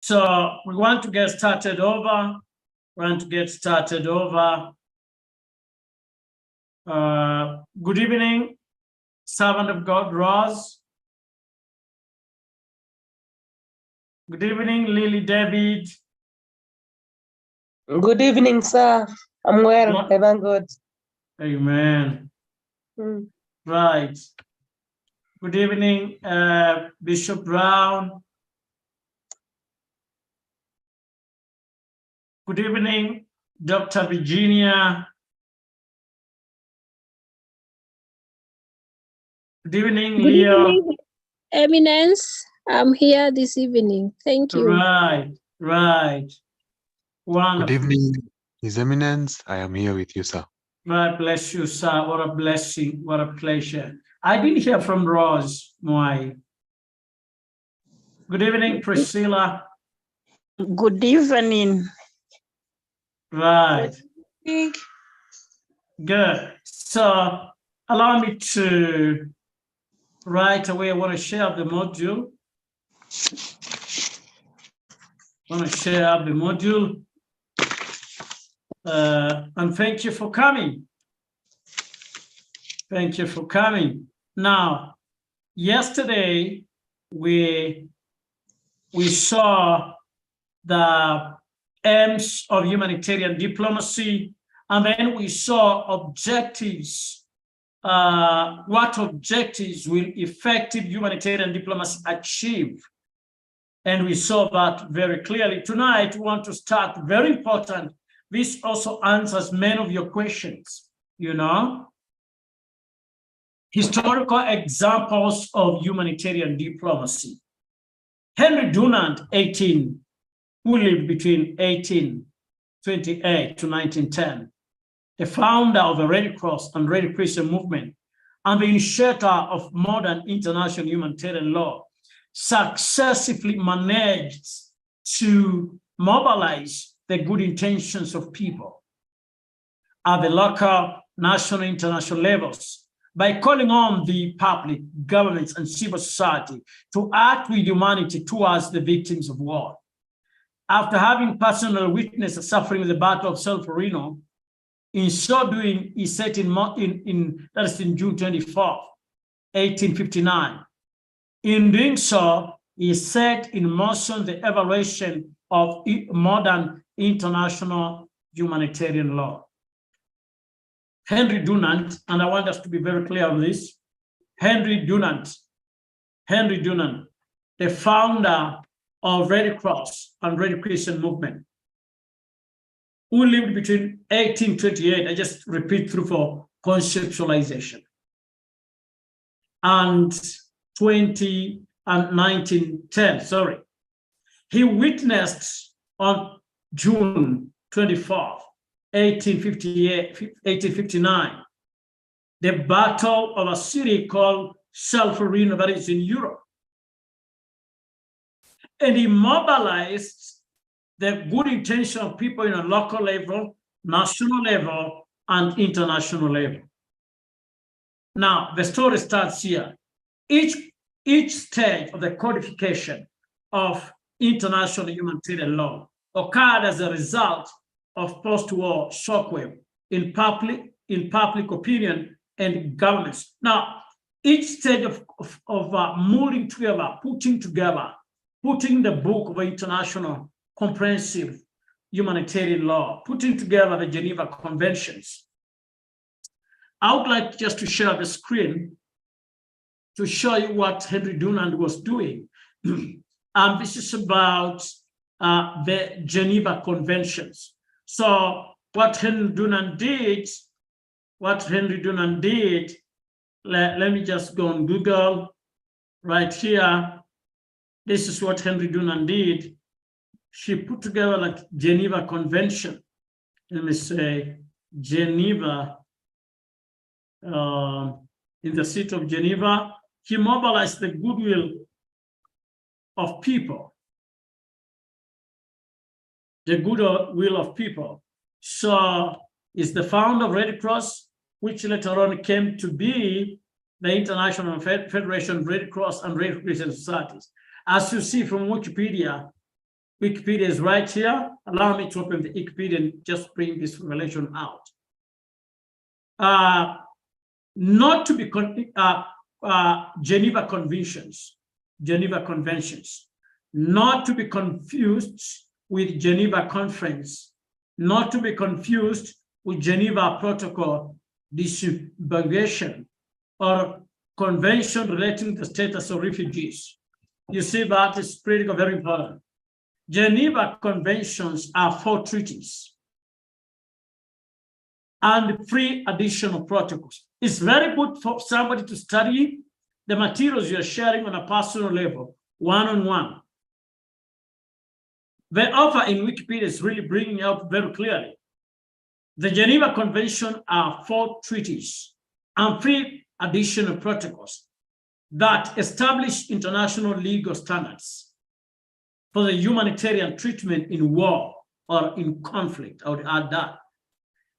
So we want to get started over. Good evening, servant of God, Ross. Good evening, Lily David. Good evening, sir. I'm well, thank God. Amen. Right. Good evening, Bishop Brown. Good evening, Dr. Virginia. Good evening, Good Leo. evening, Eminence. I'm here this evening. Thank you. Right. Wonderful. Good evening, His Eminence. I am here with you, sir. God bless you, sir. What a blessing. What a pleasure. I didn't hear from Rose Moai. Good evening, Priscilla. Good evening. Right. Good. So allow me to right away. I want to share the module. And thank you for coming. Now, yesterday we saw the aims of humanitarian diplomacy, and then we saw objectives. What objectives will effective humanitarian diplomacy achieve? And we saw that very clearly. Tonight, we want to start very important. This also answers many of your questions, Historical examples of humanitarian diplomacy. Henry Dunant, who lived between 1828 to 1910, the founder of the Red Cross and Red Crescent movement, and the initiator of modern international humanitarian law, successfully managed to mobilize the good intentions of people at the local, national, international levels by calling on the public, governments, and civil society to act with humanity towards the victims of war. After having personally witnessed the suffering of the Battle of Solferino, in so doing, he set in June 24th, 1859. In doing so, he set in motion the evaluation of modern international humanitarian law. Henry Dunant, and I want us to be very clear on this, Henry Dunant, the founder of Red Cross and Red Crescent movement, who lived between 1828, I just repeat through for conceptualization, and 1910, He witnessed on June 24th, 1859, the battle of a city called Solferino that is in Europe. And he mobilized the good intention of people in a local level, national level, and international level. Now, the story starts here. Each stage of the codification of international humanitarian law occurred as a result of post-war shockwave in public opinion and governments. Now, each stage of molding together, putting the book of international comprehensive humanitarian law, putting together the Geneva Conventions. I would like just to share the screen to show you what Henry Dunant was doing. And this is about the Geneva Conventions. So what Henry Dunant did, let me just go on Google right here. This is what Henry Dunant did. She put together like Geneva Convention. Let me say Geneva, in the city of Geneva. He mobilized the goodwill of people. So is the founder of Red Cross, which later on came to be the International Federation of Red Cross and Red Crescent Societies. As you see from Wikipedia, Wikipedia is right here. Allow me to open the Wikipedia and just bring this relation out. Not to be Geneva Conventions, not to be confused with Geneva Conference, not to be confused with Geneva Protocol disaggregation or Convention relating to the status of refugees. You see, that is critical, very important. Geneva Conventions are 4 treaties and 3 additional protocols. It's very good for somebody to study the materials you're sharing on a personal level, one-on-one. The author in Wikipedia is really bringing out very clearly. The Geneva Convention are 4 treaties and 3 additional protocols that establish international legal standards for the humanitarian treatment in war or in conflict. I would add that.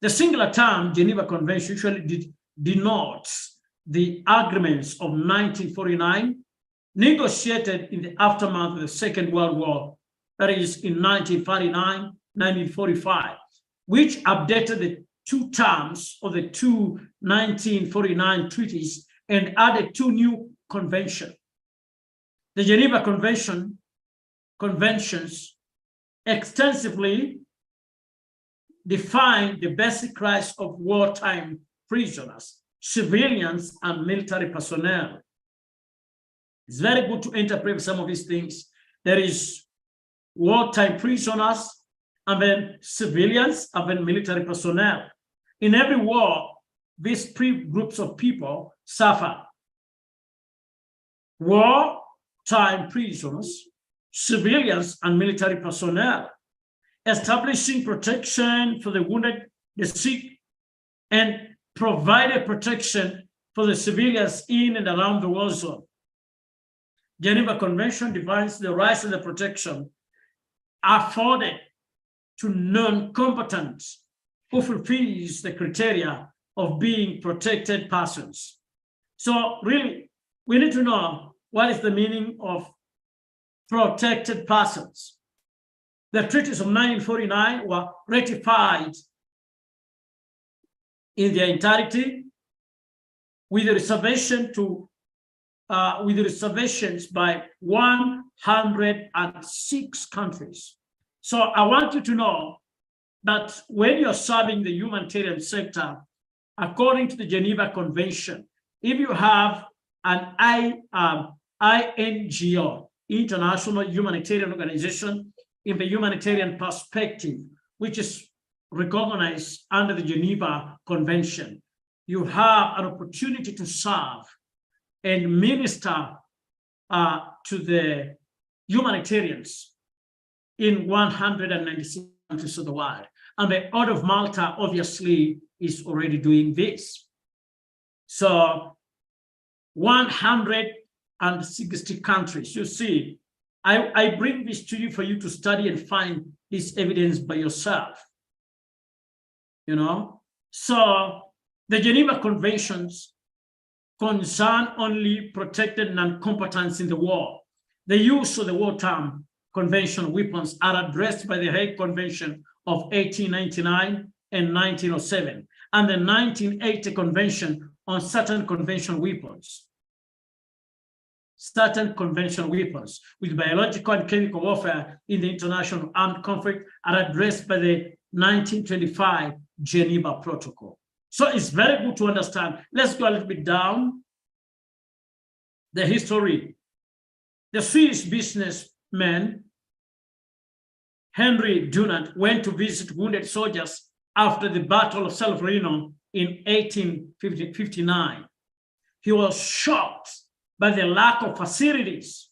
The singular term Geneva Convention usually denotes the agreements of 1949, negotiated in the aftermath of the Second World War, that is in 1939, 1945, which updated the 2 terms of the 2 1949 treaties and added 2 new conventions. The Geneva Conventions extensively define the basic rights of wartime prisoners, civilians, and military personnel. It's very good to interpret some of these things. There is wartime prisoners, and then civilians, and then military personnel. In every war, these 3 groups of people suffer. Wartime prisoners, civilians, and military personnel, establishing protection for the wounded, the sick, and provided protection for the civilians in and around the war zone. Geneva Convention defines the rights and the protection afforded to non-combatants who fulfills the criteria of being protected persons. So really, we need to know what is the meaning of protected persons. The treaties of 1949 were ratified in their entirety with the reservations by 106 countries. So I want you to know that when you're serving the humanitarian sector, according to the Geneva Convention, if you have an INGO, International Humanitarian Organization, in the humanitarian perspective, which is recognized under the Geneva Convention, you have an opportunity to serve and minister to the humanitarians in 196 countries of the world. And the Order of Malta, obviously, is already doing this. So 160 countries, you see, I bring this to you for you to study and find this evidence by yourself. You know, so the Geneva Conventions concern only protected non-combatants in the war. The use of the wartime conventional weapons are addressed by the Hague Convention of 1899 and 1907, and the 1980 Convention on certain conventional weapons. Certain conventional weapons with biological and chemical warfare in the international armed conflict are addressed by the 1925 Geneva Protocol. So it's very good to understand. Let's go a little bit down the history. The Swiss businessman Henry Dunant went to visit wounded soldiers after the Battle of Solferino in 1859. He was shocked by the lack of facilities,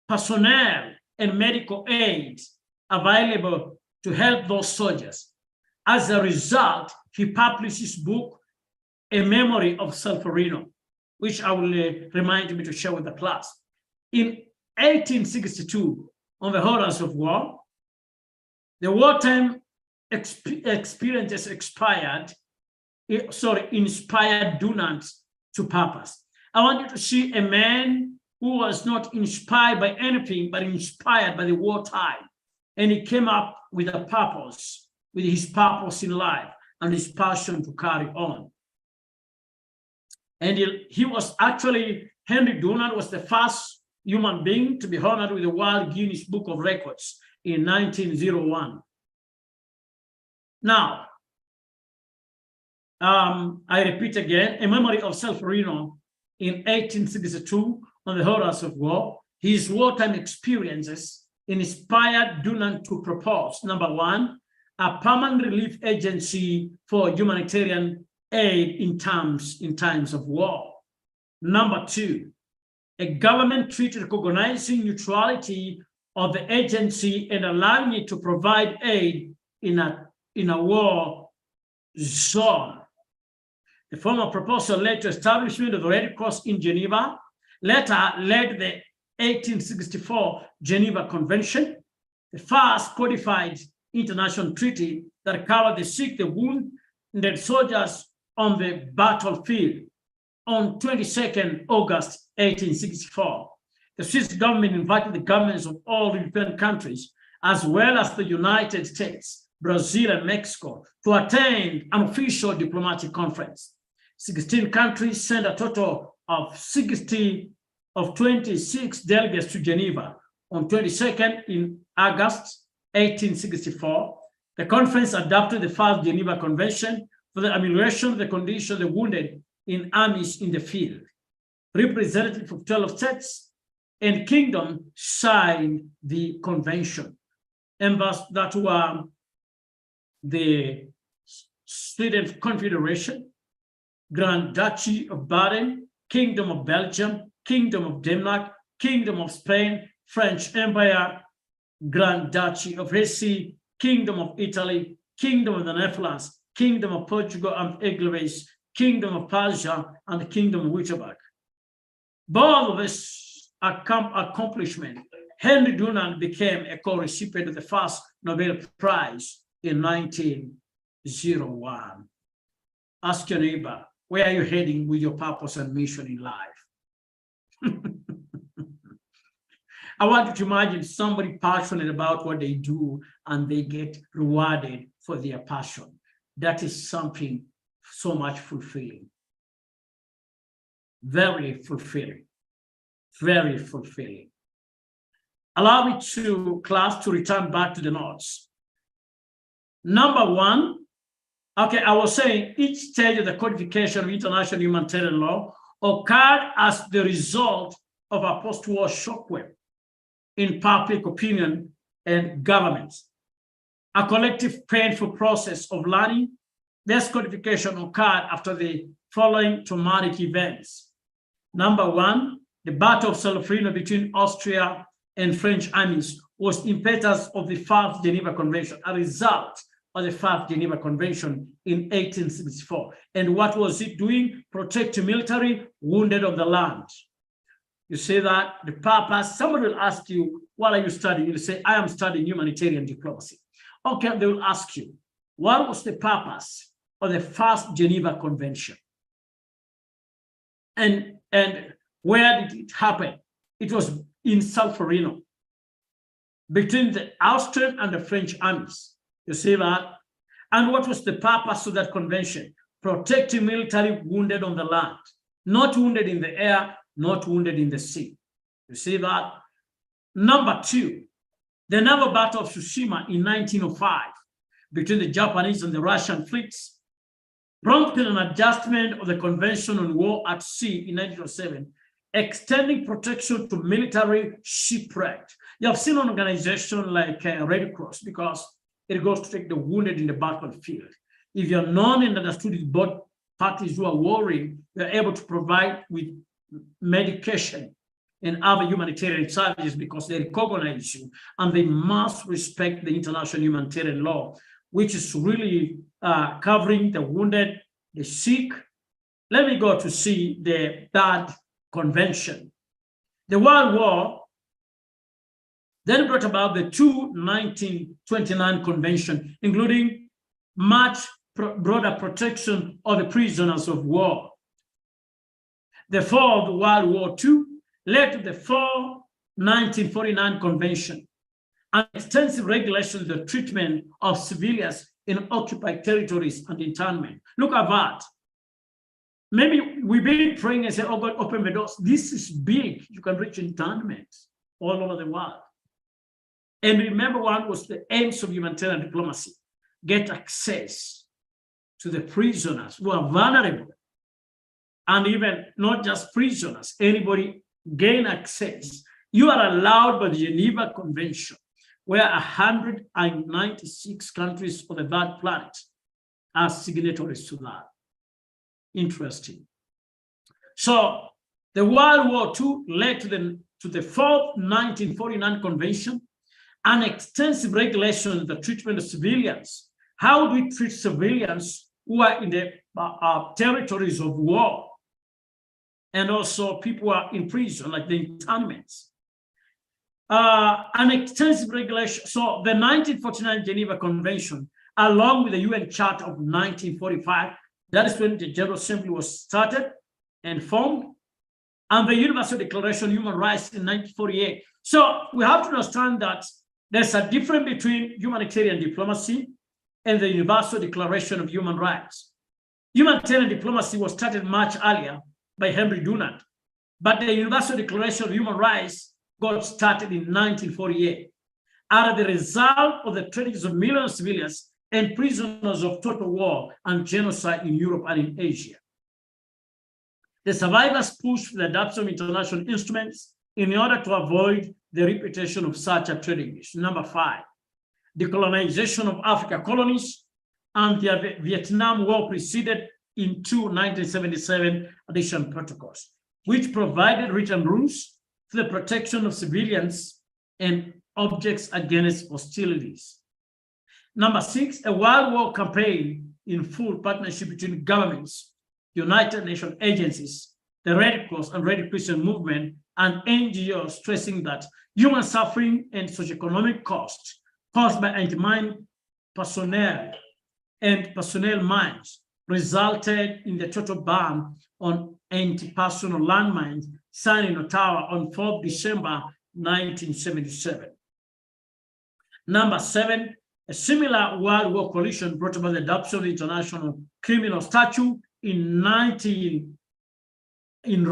personnel, and medical aid available to help those soldiers. As a result, he published his book, A Memory of Solferino, which I will remind me to share with the class. In 1862, on the horrors of war, the wartime experiences inspired Dunant to purpose. I want you to see a man who was not inspired by anything, but inspired by the wartime. And he came up with a purpose, with his purpose in life and his passion to carry on. And he was actually, Henry Dunant was the first human being to be honored with the World Guinness Book of Records in 1901. Now, I repeat again, a memory of Solferino in 1862 on the horrors of war. His wartime experiences inspired Dunant to propose, number one, a permanent relief agency for humanitarian aid in times of war. Number two, a government treaty recognizing neutrality of the agency and allowing it to provide aid in a war zone. The former proposal led to establishment of the Red Cross in Geneva. Later led the 1864 Geneva Convention, the first codified international treaty that covered the sick, the wounded soldiers on the battlefield. On 22nd August 1864, the Swiss government invited the governments of all European countries, as well as the United States, Brazil, and Mexico, to attend an official diplomatic conference. 16 countries sent a total of 26 delegates to Geneva. On 22nd in August 1864, the conference adopted the first Geneva Convention for the amelioration of the condition of the wounded in armies in the field. Representatives of 12 states and kingdom signed the convention. Members that were the Sweden Confederation, Grand Duchy of Baden, Kingdom of Belgium, Kingdom of Denmark, Kingdom of Spain, French Empire, Grand Duchy of Hesse, Kingdom of Italy, Kingdom of the Netherlands, Kingdom of Portugal and England, Kingdom of Persia, and the Kingdom of Wittenberg. Both of this accomplishment, Henry Dunant became a co-recipient of the first Nobel Prize in 1901. Ask your neighbor, where are you heading with your purpose and mission in life? I want you to imagine somebody passionate about what they do and they get rewarded for their passion. That is something so much fulfilling. Very fulfilling. Very fulfilling. Allow me to, class, to return back to the notes. Number one, okay, I was saying each stage of the codification of international humanitarian law occurred as the result of a post-war shockwave in public opinion and governments. A collective painful process of learning. This codification occurred after the following traumatic events. Number one, the Battle of Solferino between Austria and French armies was the impetus of the First Geneva Convention, a result of the First Geneva Convention in 1864. And what was it doing? Protecting military wounded on the land. You say that the purpose, somebody will ask you, what are you studying? You'll say, I am studying humanitarian diplomacy. Okay, they will ask you, what was the purpose of the First Geneva Convention? And where did it happen? It was in Solferino, between the Austrian and the French armies. You see that? And what was the purpose of that convention? Protecting military wounded on the land, not wounded in the air, not wounded in the sea. You see that? Number two, the naval battle of Tsushima in 1905 between the Japanese and the Russian fleets prompted an adjustment of the Convention on War at Sea in 1907, extending protection to military shipwrecked. You have seen an organization like Red Cross because it goes to take the wounded in the battlefield. If you're known and understood with both parties who are warring, they're able to provide with medication and other humanitarian services because they recognize you and they must respect the international humanitarian law, which is really covering the wounded, the sick. Let me go to see the third convention. The World War then brought about the two 1929 convention, including much broader protection of the prisoners of war. The fourth World War II led to the 1949 Convention, and extensive regulations of the treatment of civilians in occupied territories and internment. Look at that. Maybe we've been praying and say, oh God, open the doors. This is big. You can reach internment all over the world. And remember, one was the aims of humanitarian diplomacy: get access to the prisoners who are vulnerable. And even not just prisoners, anybody gain access. You are allowed by the Geneva Convention, where 196 countries of the third planet are signatories to that. Interesting. So the World War II led to the fourth 1949 Convention, and extensive regulations on the treatment of civilians. How do we treat civilians who are in the territories of war? And also people who are in prison, like the internments. An extensive regulation. So the 1949 Geneva Convention, along with the UN Charter of 1945, that is when the General Assembly was started and formed, and the Universal Declaration of Human Rights in 1948. So we have to understand that there's a difference between humanitarian diplomacy and the Universal Declaration of Human Rights. Humanitarian diplomacy was started much earlier by Henry Dunant, but the Universal Declaration of Human Rights got started in 1948 as the result of the tragedies of millions of civilians and prisoners of total war and genocide in Europe and in Asia. The survivors pushed for the adoption of international instruments in order to avoid the repetition of such atrocities. Number 5, decolonization of Africa colonies, and the Vietnam War preceded in 1977 additional protocols, which provided written rules for the protection of civilians and objects against hostilities. Number 6, a World War campaign in full partnership between governments, United Nations agencies, the Red Cross and Red Crescent movement, and NGOs, stressing that human suffering and socioeconomic costs caused by anti-mine personnel and personnel mines resulted in the total ban on anti-personnel landmines signed in Ottawa on 4th December 1977. Number 7, a similar World War coalition brought about the adoption of the International Criminal Statute in Rome in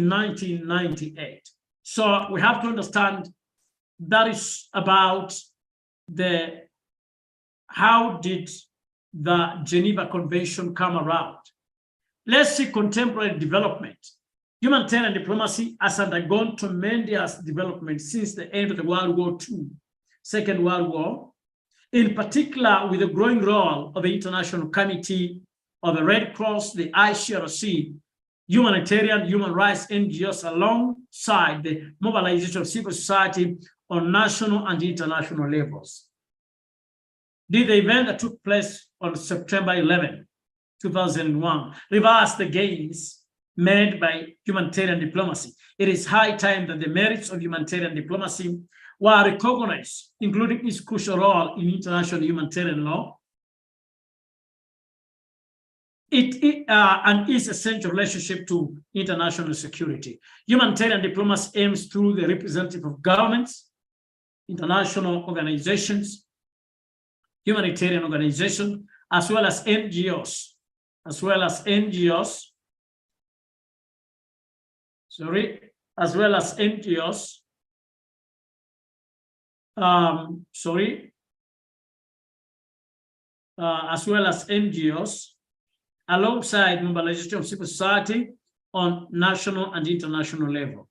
1998. So we have to understand that is about how did the Geneva Convention come around. Let's see contemporary development. Humanitarian diplomacy has undergone tremendous development since the end of the World War II, Second World War, in particular with the growing role of the International Committee of the Red Cross, the ICRC, humanitarian human rights NGOs, alongside the mobilization of civil society on national and international levels. Did the event that took place on September 11, 2001, reverse the gains made by humanitarian diplomacy? It is high time that the merits of humanitarian diplomacy were recognized, including its crucial role in international humanitarian law, and its essential relationship to international security. Humanitarian diplomacy aims through the representative of governments, international organizations, humanitarian organizations, as well as NGOs, as well as NGOs, as well as NGOs, alongside mobilization of civil society on national and international level.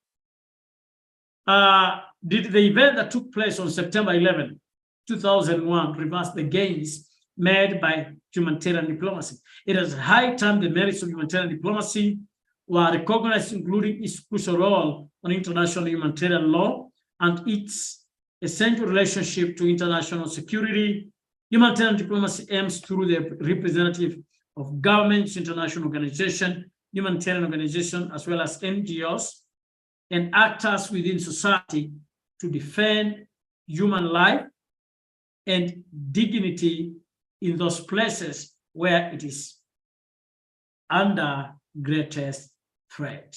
Did the event that took place on September 11, 2001 reverse the gains made by humanitarian diplomacy? It is high time the merits of humanitarian diplomacy were recognized, including its crucial role on international humanitarian law and its essential relationship to international security. Humanitarian diplomacy aims through the representative of governments, international organizations, humanitarian organizations, as well as NGOs and actors within society to defend human life and dignity in those places where it is under greatest threat.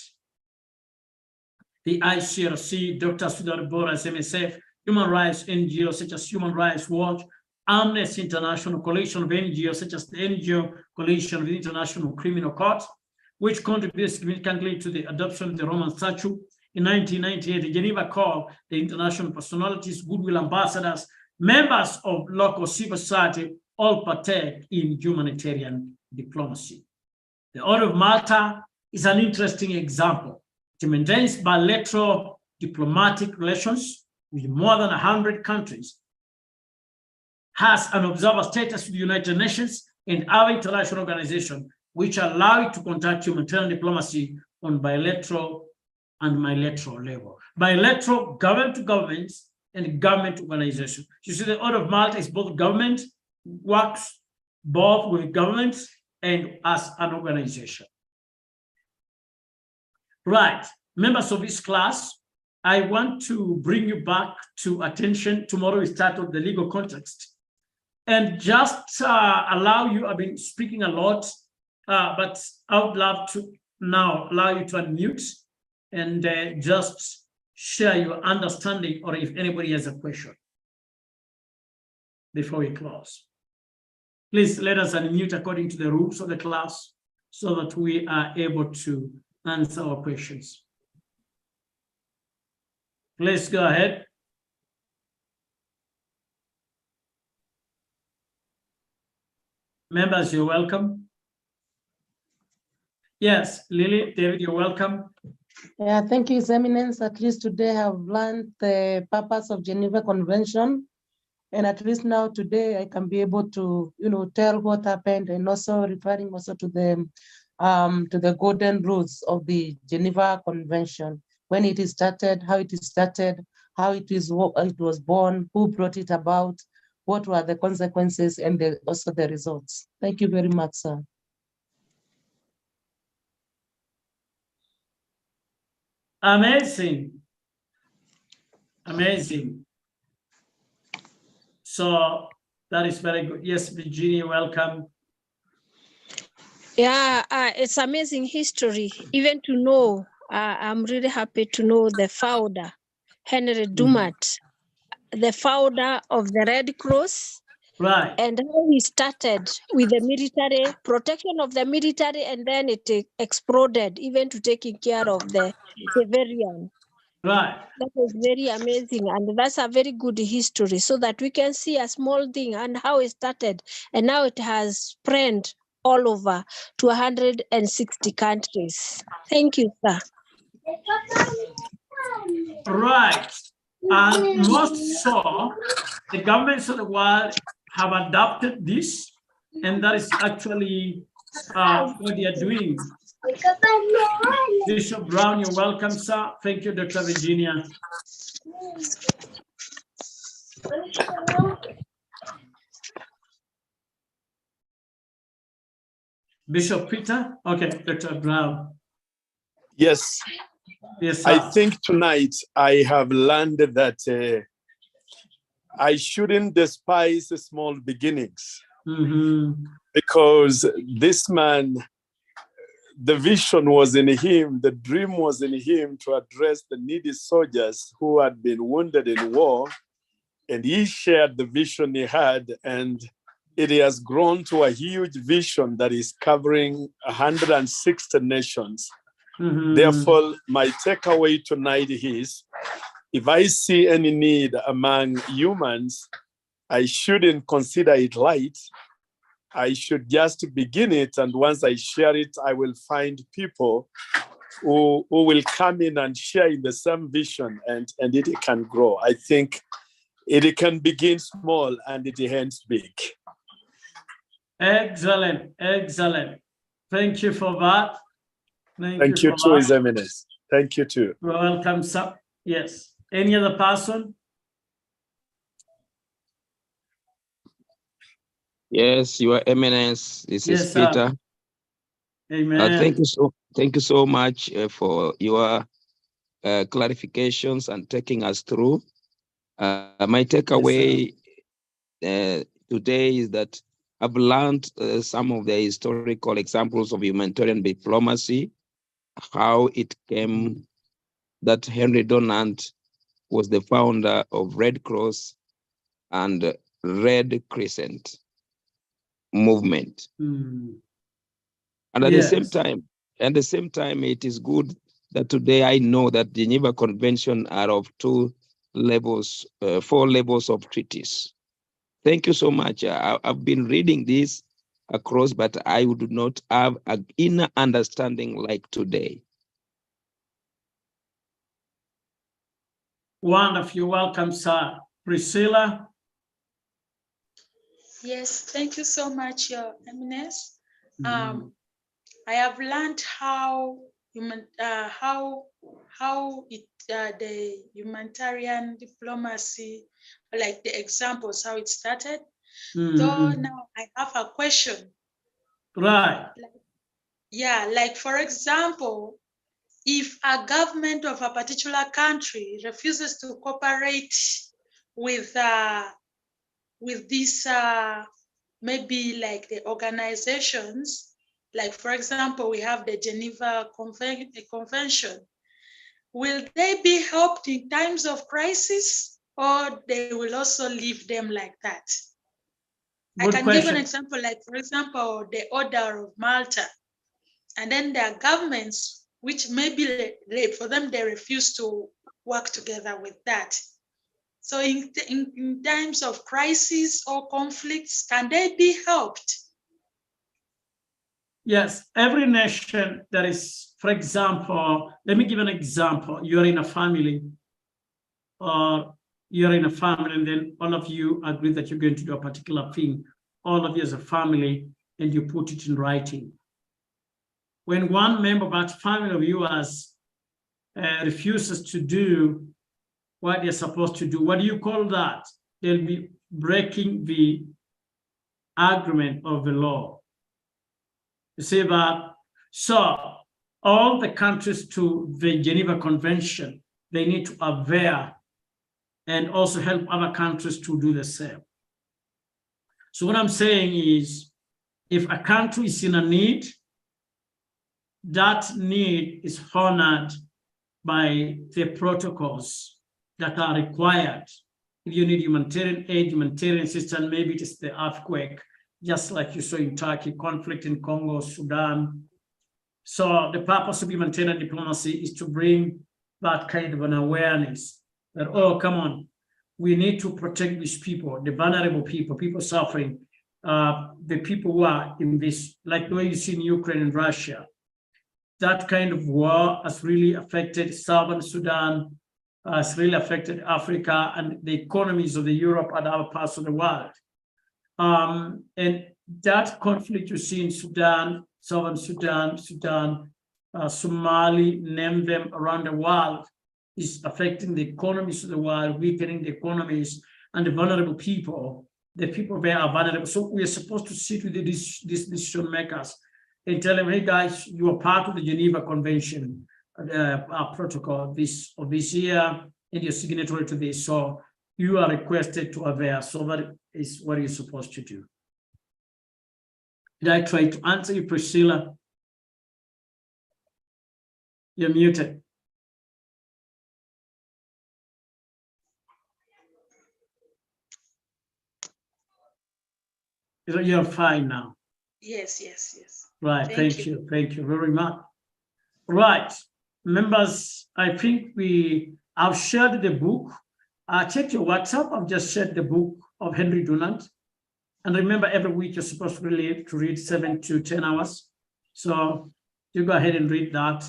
the ICRC, Doctors Without Borders, MSF, human rights NGOs such as Human Rights Watch, Amnesty International, coalition of NGOs such as the NGO Coalition of the International Criminal Court, which contributed significantly to the adoption of the Roman Statute. In 1998, the Geneva Call, the international personalities, goodwill ambassadors, members of local civil society, all partake in humanitarian diplomacy. The Order of Malta is an interesting example. It maintains bilateral diplomatic relations with more than 100 countries, has an observer status with the United Nations and other international organizations, which allow it to conduct humanitarian diplomacy on bilateral and multilateral level. Bilateral, government to government and government organization. You see, the Order of Malta is both government, works both with governments and as an organization. Right, members of this class, I want to bring you back to attention. Tomorrow we start with the legal context. And just allow you, I've been speaking a lot, but I would love to now allow you to unmute and just share your understanding, or if anybody has a question before we close. Please let us unmute according to the rules of the class so that we are able to answer our questions. Please go ahead. Members, you're welcome. Yes, Lily, David, you're welcome. Yeah, thank you, His Eminence. At least today I've learned the purpose of Geneva Convention. And at least now today I can be able to, tell what happened, and also referring also to the golden rules of the Geneva Convention, when it is started, how it is started, how it was born, who brought it about, what were the consequences, and also the results. Thank you very much, sir. Amazing. Amazing. So that is very good. Yes, Virginia, welcome. Yeah, it's amazing history, even to know. I'm really happy to know the founder, Henry Dumont, the founder of the Red Cross, Right. and how he started with the military, protection of the military, and then it exploded even to taking care of the civilian. Right. That was very amazing, and that's a very good history, so that we can see a small thing and how it started, and now it has spread all over to 160 countries. Thank you, sir. Right. And most so, the governments of the world have adopted this, and that is actually what they are doing. Bishop Brown, you're welcome, sir. Thank you, Dr. Virginia. Bishop Peter? Okay, Dr. Brown. Yes. Yes, sir. I think tonight I have learned that I shouldn't despise the small beginnings, because this man, the vision was in him, the dream was in him to address the needy soldiers who had been wounded in war, and he shared the vision he had, and it has grown to a huge vision that is covering 160 nations. Therefore, my takeaway tonight is, if I see any need among humans, I shouldn't consider it light. I should just begin it, and once I share it, I will find people who will come in and share in the same vision, and it can grow. I think it can begin small and it ends big. Excellent, excellent. Thank you for that. Thank you too, His Eminence. Thank you too. You're welcome, sir. Yes. Any other person? Yes, Your Eminence. This is Peter. Amen. Thank you so much for your clarifications and taking us through. My takeaway today is that I've learned some of the historical examples of humanitarian diplomacy, how it came that Henry Dunant was the founder of Red Cross and Red Crescent movement. And at the same time, it is good that today I know that the Geneva Convention are of 4 levels of treaties. Thank you so much. I've been reading this across, but I would not have an inner understanding like today. Wonderful. Welcome, sir. Priscilla. Yes, thank you so much, Your Eminence. I have learned how the humanitarian diplomacy, like the examples, how it started. So now I have a question. Right. Like for example, if a government of a particular country refuses to cooperate with these maybe like the organizations, like for example, we have the Geneva Convention, will they be helped in times of crisis, or they will also leave them like that? Good I can question. give an example, like for example, the Order of Malta, and then there are governments which maybe for them they refuse to work together with that. So in times of crisis or conflicts, can they be helped? Yes, every nation that is, for example, let me give an example. You're in a family, and then all of you agree that you're going to do a particular thing, all of you as a family, and you put it in writing. When one member of that family of yours refuses to do what they're supposed to do, what do you call that? They'll be breaking the agreement of the law. You see that? So all the countries to the Geneva Convention, they need to adhere and also help other countries to do the same. So what I'm saying is, if a country is in a need, that need is honored by the protocols that are required. If you need humanitarian aid, humanitarian assistance, maybe it is the earthquake, just like you saw in Turkey, conflict in Congo, Sudan. So the purpose of humanitarian diplomacy is to bring that kind of an awareness that, oh, come on, we need to protect these people, the vulnerable people suffering, the people who are in this, like the way you see in Ukraine and Russia. That kind of war has really affected Southern Sudan, has really affected Africa and the economies of the Europe and other parts of the world. And that conflict you see in Sudan, Southern Sudan, Somali, name them, around the world, is affecting the economies of the world, weakening the economies and the vulnerable people. The people there are vulnerable. So we are supposed to sit with these decision makers and tell them, hey guys, you are part of the Geneva Convention protocol of this year, and you're signatory to this. So you are requested to adhere. So that is what you're supposed to do. Did I try to answer you, Priscilla? You're muted. You're fine now. Yes. Right, thank you very much. Right, members, I think I've shared the book. Check your WhatsApp. I've just shared the book of Henry Dunant. And remember, every week you're supposed to read 7 to 10 hours. So you go ahead and read that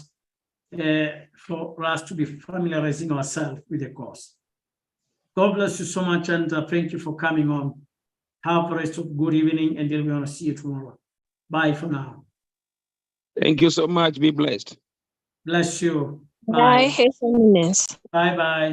for us to be familiarizing ourselves with the course. God bless you so much, and thank you for coming on. Have the rest of good evening, and then we're going to see you tomorrow. Bye for now. Thank you so much. Be blessed. Bless you. Bye, His Eminence. Bye-bye.